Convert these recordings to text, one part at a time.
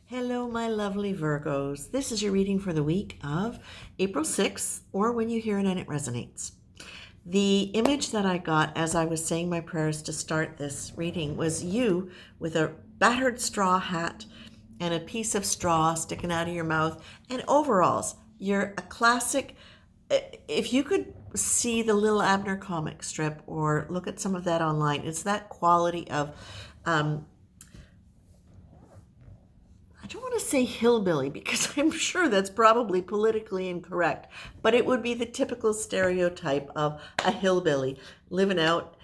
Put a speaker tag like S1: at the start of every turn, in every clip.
S1: Hello, my lovely Virgos. This is your reading for the week of April 6th, or when you hear it and it resonates. The image that I got as I was saying my prayers to start this reading was you with a battered straw hat and a piece of straw sticking out of your mouth and overalls. You're a classic. If you could see the Little Abner comic strip or look at some of that online, it's that quality of I don't want to say hillbilly because I'm sure that's probably politically incorrect, but it would be the typical stereotype of a hillbilly living out,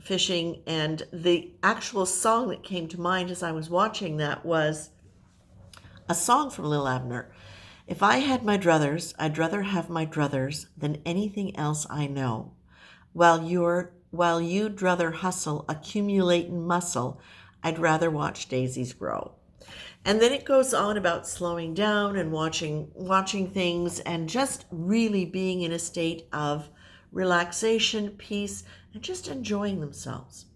S1: fishing. And the actual song that came to mind as I was watching that was a song from Lil Abner. If I had my druthers, I'd rather have my druthers than anything else I know. While you'd druther hustle, accumulatin' muscle, I'd rather watch daisies grow. And then it goes on about slowing down and watching things and just really being in a state of relaxation, peace, and just enjoying themselves.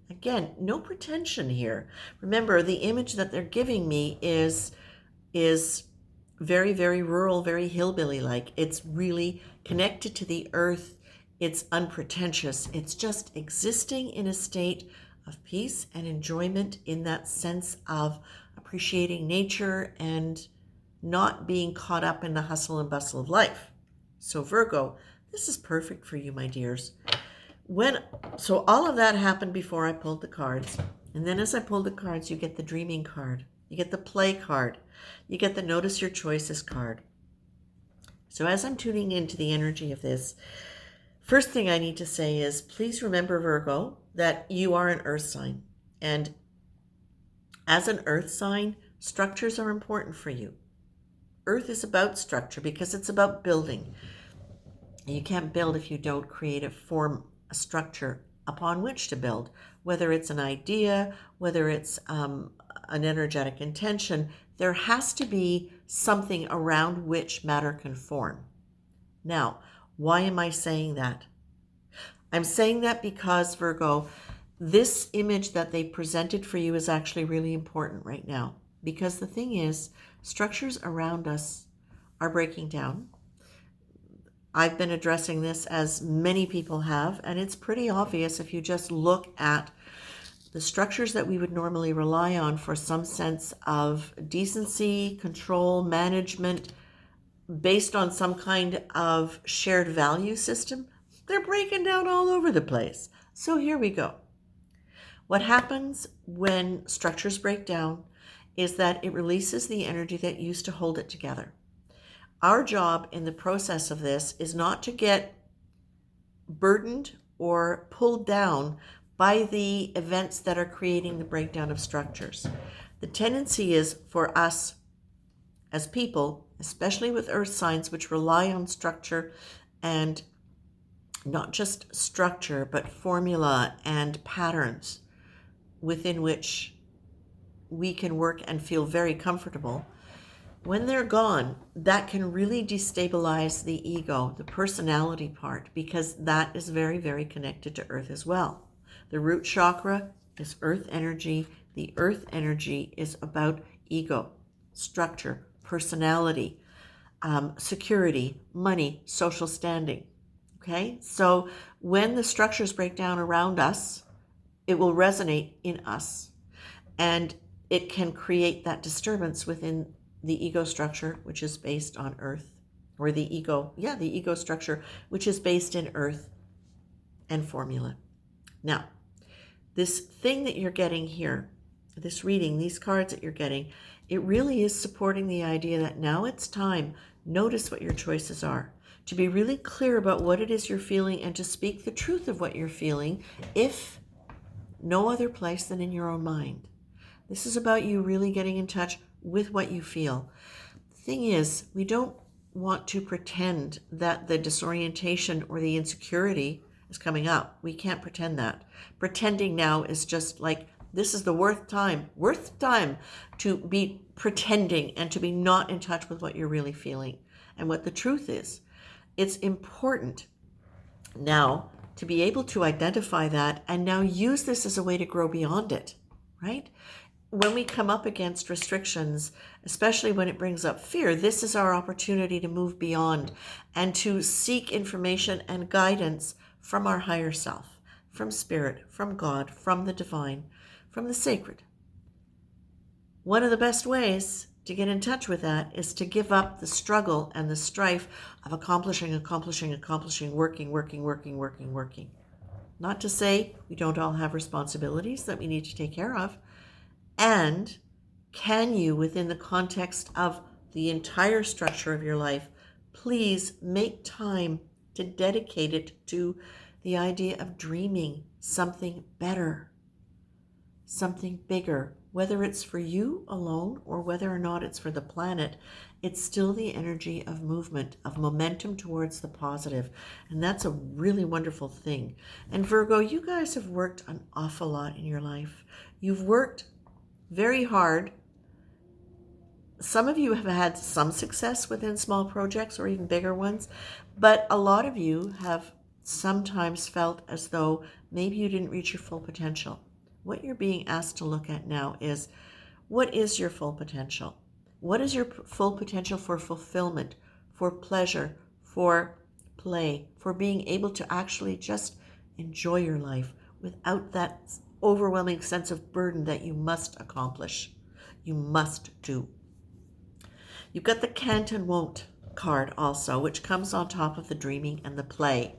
S1: Again, no pretension here. Remember, the image that they're giving me is very, very rural, very hillbilly-like. It's really connected to the earth. It's unpretentious. It's just existing in a state of peace and enjoyment in that sense of appreciating nature and not being caught up in the hustle and bustle of life. So Virgo, this is perfect for you, my dears. So all of that happened before I pulled the cards. And then as I pulled the cards, you get the dreaming card. You get the play card. You get the notice your choices card. So as I'm tuning into the energy of this, first thing I need to say is please remember, Virgo, that you are an earth sign. And as an earth sign, structures are important for you. Earth is about structure because it's about building. And you can't build if you don't create a structure upon which to build, whether it's an idea, whether it's an energetic intention. There has to be something around which matter can form. Now, why am I saying that? I'm saying that because, Virgo, this image that they presented for you is actually really important right now. Because the thing is, structures around us are breaking down. I've been addressing this as many people have, and it's pretty obvious if you just look at the structures that we would normally rely on for some sense of decency, control, management, based on some kind of shared value system. They're breaking down all over the place. So here we go. What happens when structures break down is that it releases the energy that used to hold it together. Our job in the process of this is not to get burdened or pulled down by the events that are creating the breakdown of structures. The tendency is for us as people, especially with earth signs which rely on structure, and not just structure, but formula and patterns within which we can work and feel very comfortable. When they're gone, that can really destabilize the ego, the personality part, because that is very, very connected to earth as well. The root chakra is earth energy. The earth energy is about ego, structure, personality, security, money, social standing. Okay, so when the structures break down around us, it will resonate in us, and it can create that disturbance within the ego structure, which is based on earth, or the ego structure, which is based in earth and formula. Now, this thing that you're getting here, this reading, these cards that you're getting, it really is supporting the idea that now it's time, notice what your choices are, to be really clear about what it is you're feeling and to speak the truth of what you're feeling, if no other place than in your own mind. This is about you really getting in touch with what you feel. The thing is, we don't want to pretend that the disorientation or the insecurity is coming up. We can't pretend that. Pretending now is just like, this is the worth time to be pretending and to be not in touch with what you're really feeling and what the truth is. It's important now to be able to identify that and now use this as a way to grow beyond it, right? when we come up against restrictions, especially when it brings up fear, this is our opportunity to move beyond and to seek information and guidance from our higher self, from spirit, from God, from the divine, from the sacred. One of the best ways to get in touch with that is to give up the struggle and the strife of accomplishing, working. Not to say we don't all have responsibilities that we need to take care of. And can you, within the context of the entire structure of your life, please make time to dedicate it to the idea of dreaming something better, something bigger, whether it's for you alone or whether or not it's for the planet. It's still the energy of movement, of momentum towards the positive. And that's a really wonderful thing. And Virgo, you guys have worked an awful lot in your life. You've worked very hard. Some of you have had some success within small projects or even bigger ones, but a lot of you have sometimes felt as though maybe you didn't reach your full potential. What you're being asked to look at now is, what is your full potential? What is your full potential for fulfillment, for pleasure, for play, for being able to actually just enjoy your life without that overwhelming sense of burden that you must accomplish, you must do? You've got the Cant and wont card also, which comes on top of the dreaming and the play.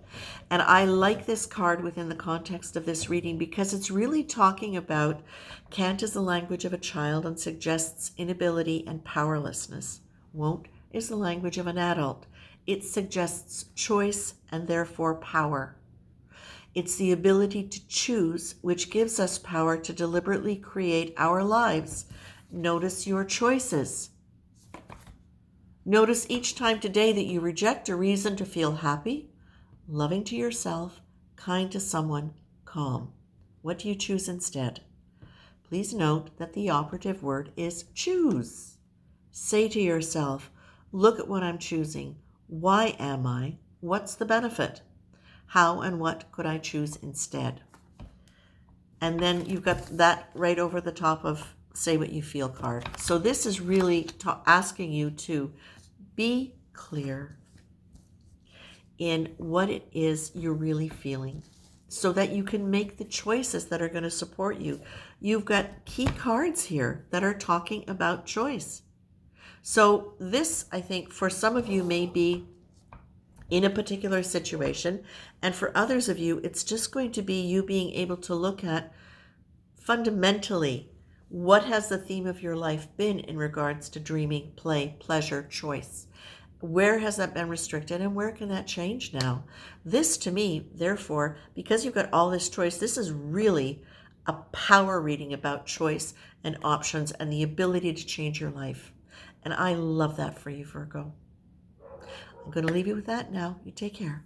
S1: And I like this card within the context of this reading because it's really talking about Cant is the language of a child and suggests inability and powerlessness. Wont is the language of an adult. It suggests choice and therefore power. It's the ability to choose, which gives us power to deliberately create our lives. Notice your choices. Notice each time today that you reject a reason to feel happy, loving to yourself, kind to someone, calm. What do you choose instead? Please note that the operative word is choose. Say to yourself, look at what I'm choosing. Why am I? What's the benefit? How and what could I choose instead? And then you've got that right over the top of Say What You Feel card. So this is really asking you to be clear in what it is you're really feeling so that you can make the choices that are going to support you. You've got key cards here that are talking about choice. So this, I think, for some of you may be in a particular situation, and for others of you, it's just going to be you being able to look at fundamentally, what has the theme of your life been in regards to dreaming, play, pleasure, choice? Where has that been restricted and where can that change now? This to me, therefore, because you've got all this choice, this is really a power reading about choice and options and the ability to change your life. And I love that for you, Virgo. I'm going to leave you with that now. You take care.